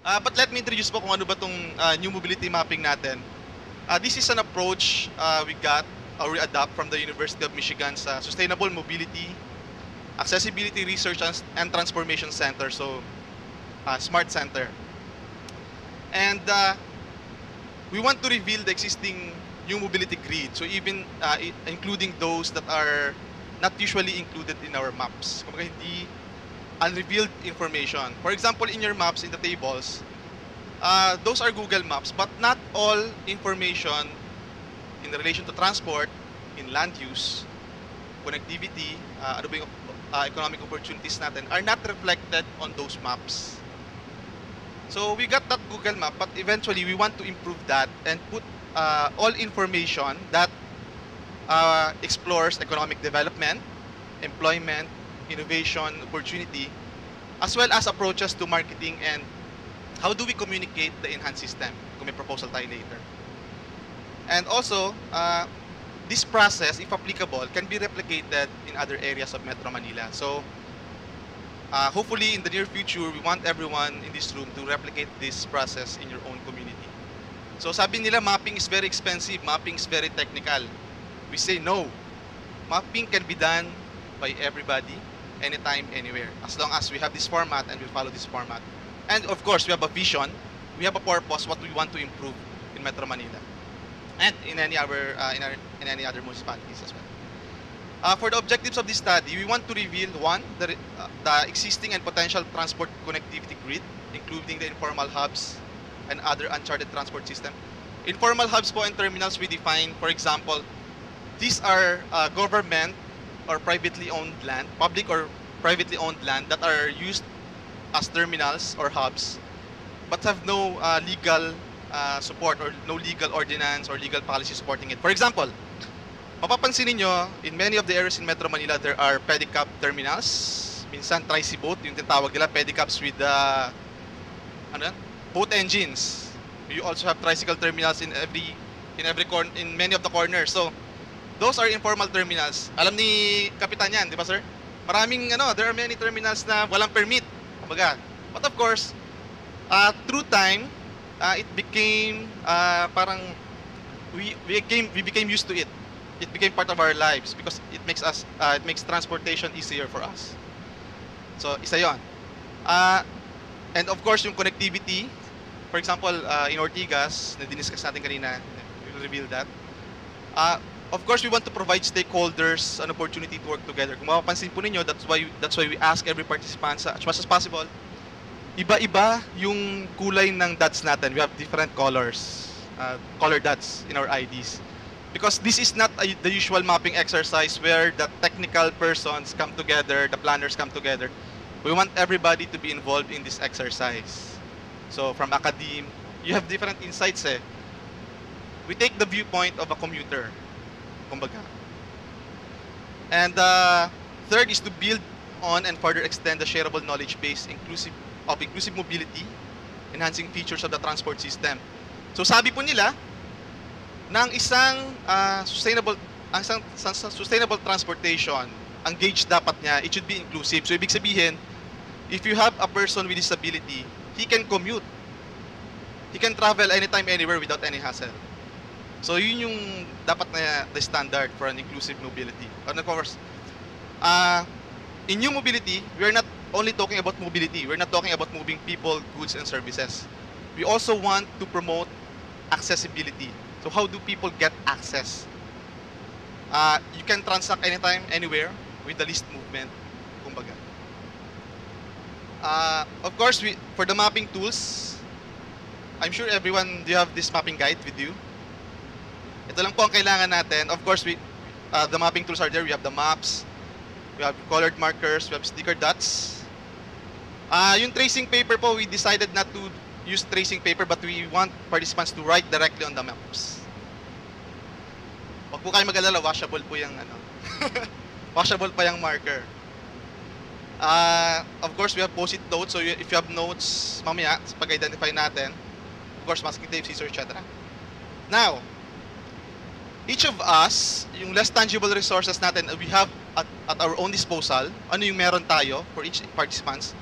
But let me introduce po kung ano ba itong new mobility mapping natin. This is an approach we got or we adopt from the University of Michigan's Sustainable Mobility, Accessibility Research and Transformation Center, so SMART Center. And we want to reveal the existing new mobility grid, so even including those that are not usually included in our maps. Kumbaga hindi unrevealed information. For example, in your maps, in the tables, those are Google Maps, but not all information in relation to transport, in land use, connectivity, ano ba yung economic opportunities natin, are not reflected on those maps. So we got that Google Map, but eventually we want to improve that and put all information that explores economic development, employment, innovation, opportunity, as well as approaches to marketing and how do we communicate the enhanced system, kung may proposal tayo later. And also, this process, if applicable, can be replicated in other areas of Metro Manila. So, hopefully in the near future, we want everyone in this room to replicate this process in your own community. So sabi nila, mapping is very expensive, mapping is very technical. We say no. Mapping can be done by everybody, anytime, anywhere, as long as we have this format and we follow this format. And of course, we have a vision, we have a purpose, what we want to improve in Metro Manila, and in any other municipalities as well. For the objectives of this study, we want to reveal one, the existing and potential transport connectivity grid, including the informal hubs and other uncharted transport system. Informal hubs po and terminals we define, for example, these are government or privately owned land, public or privately owned land that are used as terminals or hubs, but have no legal support or no legal ordinance or legal policy supporting it. For example, mapapansin niyo in many of the areas in Metro Manila, there are pedicab terminals. Minsan tricyboat, yung tinatawag nila, pedicabs with boat engines. You also have tricycle terminals in many of the corners. So those are informal terminals. Alam ni Kapitan yan, di ba sir? Maraming there are many terminals na walang permit. Kumbaga. But of course, through time, it became parang we became used to it. It became part of our lives because it makes transportation easier for us. So isa 'yon. And of course, yung connectivity, for example, in Ortigas, na diniscuss natin kanina, we will reveal that. Of course, we want to provide stakeholders an opportunity to work together. Kung mapapansin po ninyo, that's why we ask every participant as much as possible. Iba-iba yung kulay ng dots natin. We have different colors, color dots in our IDs. Because this is not the usual mapping exercise where the technical persons come together, the planners come together. We want everybody to be involved in this exercise. So from academe, you have different insights eh. We take the viewpoint of a commuter, kumbaga. And third is to build on and further extend the shareable knowledge base of inclusive mobility, enhancing features of the transport system. So sabi po nila, ng isang sustainable transportation, ang gauge dapat niya, it should be inclusive. So ibig sabihin, if you have a person with disability, he can commute. He can travel anytime, anywhere without any hassle. So yun yung dapat na the standard for an inclusive mobility. And of course, in new mobility, we are not only talking about mobility. We're not talking about moving people, goods, and services. We also want to promote accessibility. So how do people get access? You can transact anytime, anywhere with the least movement, kumbaga. Of course, for the mapping tools, I'm sure everyone, do you have this mapping guide with you? Ito lang po ang kailangan natin. Of course, the mapping tools are there. We have the maps, we have colored markers, we have sticker dots. Yung tracing paper po, we decided not to use tracing paper, but we want participants to write directly on the maps. Huwag po kayo mag-alala, washable po yung washable pa yung marker. Of course, we have post-it notes, so if you have notes mamaya, pag-identify natin, of course, masking tape, scissors, etc. Now, each of us, yung less tangible resources natin, we have at our own disposal. Ano yung meron tayo for each participants?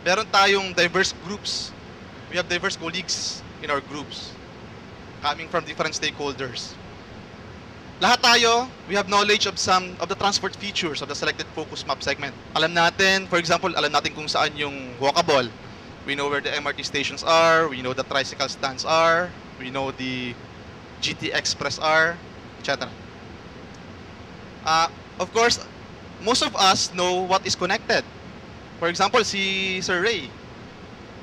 Meron tayong diverse groups. we have diverse colleagues in our groups coming from different stakeholders. Lahat tayo, we have knowledge of some of the transport features of the selected focus map segment. Alam natin, for example, alam natin kung saan yung walkable. We know where the MRT stations are, we know the tricycle stands are, we know the GT Express are, etc. Of course, most of us know what is connected. For example, si Sir Ray,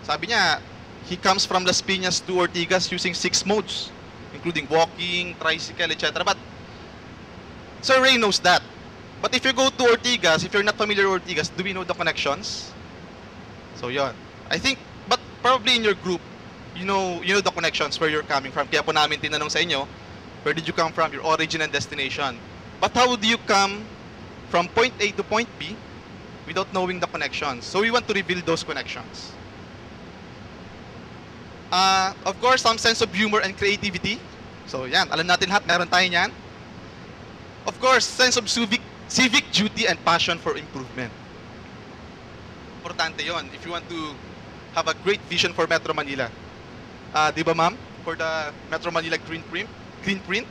sabi niya, he comes from Las Piñas to Ortigas using 6 modes, including walking, tricycle, etc. But Sir Ray knows that. But if you go to Ortigas, if you're not familiar with Ortigas, do we know the connections? So yon. I think, but probably in your group, you know the connections where you're coming from. Kaya po namin tinanong sa inyo, where did you come from, your origin and destination. But how do you come from point A to point B without knowing the connections? So we want to reveal those connections. Of course, some sense of humor and creativity. So yan, alam natin lahat, meron tayo yan. Of course, sense of civic duty and passion for improvement. Importante yon if you want to have a great vision for Metro Manila. Di ba ma'am? For the Metro Manila green print.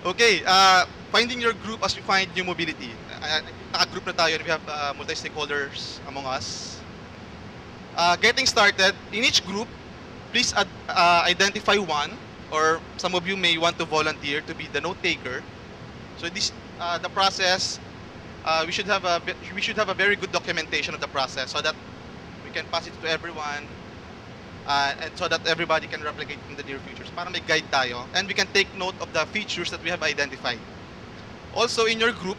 Okay, finding your group as you find new mobility. Naka-group na tayo and we have multi-stakeholders among us. Getting started, in each group, please identify one, or some of you may want to volunteer to be the note taker. So this, the process, we should have a very good documentation of the process so that we can pass it to everyone, and so that everybody can replicate in the near future. So para may guide tayo, and we can take note of the features that we have identified. Also, in your group,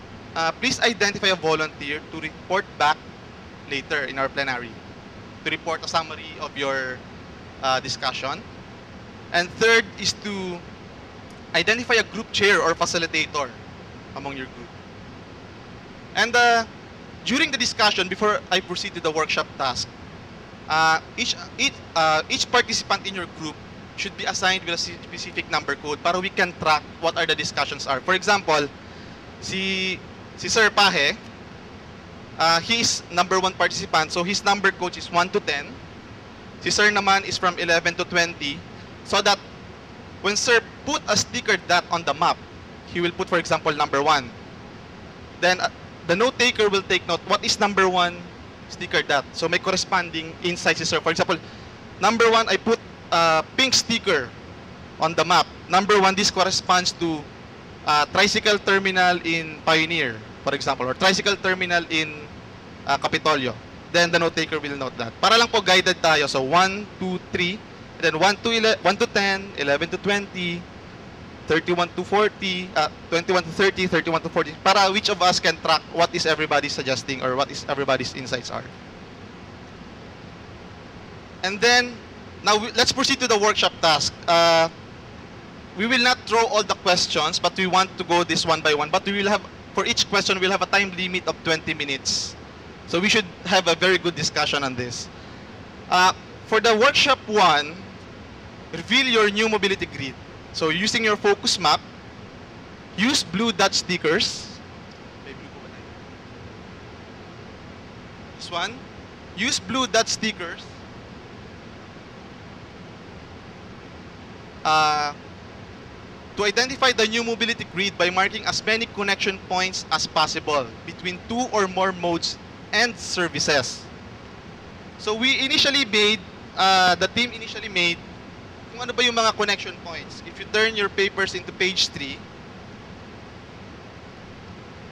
please identify a volunteer to report back later in our plenary, to report a summary of your discussion. And third is to identify a group chair or facilitator among your group. And during the discussion, before I proceed to the workshop task, each participant in your group should be assigned with a specific number code para we can track what are the discussions are. For example, si Sir Pahe, he is number 1 participant, so his number code is 1 to 10. Si Sir naman is from 11 to 20, so that when Sir put a sticker dot on the map, he will put, for example, number 1. Then the note taker will take note, what is number 1 sticker dot? So may corresponding insights si Sir. For example, number 1, I put a pink sticker on the map. Number 1, this corresponds to tricycle terminal in Pioneer, for example, or tricycle terminal in Capitolio. Then the note taker will note that. Para lang po guided tayo. So 1, 2, 3, and then 1 to 10, 11 to 20, 31 to 40, 21 to 30, 31 to 40. Para which of us can track what is everybody suggesting or what is everybody's insights are. And then, now let's proceed to the workshop task. We will not throw all the questions, but we want to go this one by one. But we will have, for each question, we'll have a time limit of 20 minutes. So we should have a very good discussion on this. For the workshop 1, reveal your new mobility grid. So using your focus map, use blue dot stickers. This one, use blue dot stickers to identify the new mobility grid by marking as many connection points as possible between 2 or more modes and services. So we initially made, the team initially made, kung ano ba yung mga connection points. If you turn your papers into page 3,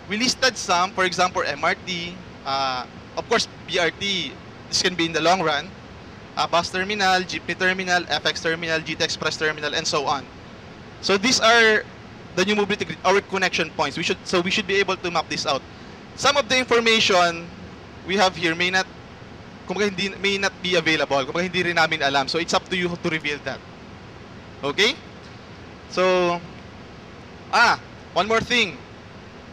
we listed some, for example, MRT, of course, BRT, this can be in the long run, bus terminal, jeepney terminal, FX terminal, GT Express terminal, and so on. So these are the new mobility grid, our connection points. We should be able to map this out. Some of the information we have here may not be available, kumbaga hindi rin namin alam. So it's up to you to reveal that. Okay? So, one more thing.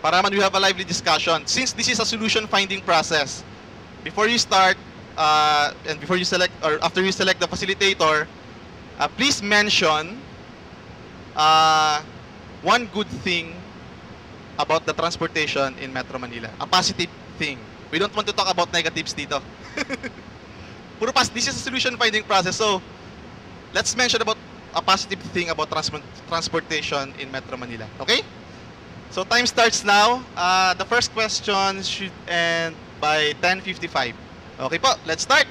Para man we have a lively discussion. Since this is a solution finding process, before you start, and before you select, or after you select the facilitator, please mention one good thing about the transportation in Metro Manila. A positive thing. We don't want to talk about negatives dito. Puro this is a solution finding process. So, let's mention about a positive thing about transportation in Metro Manila. Okay? So, time starts now. The first question should end by 10:55. Okay po, let's start.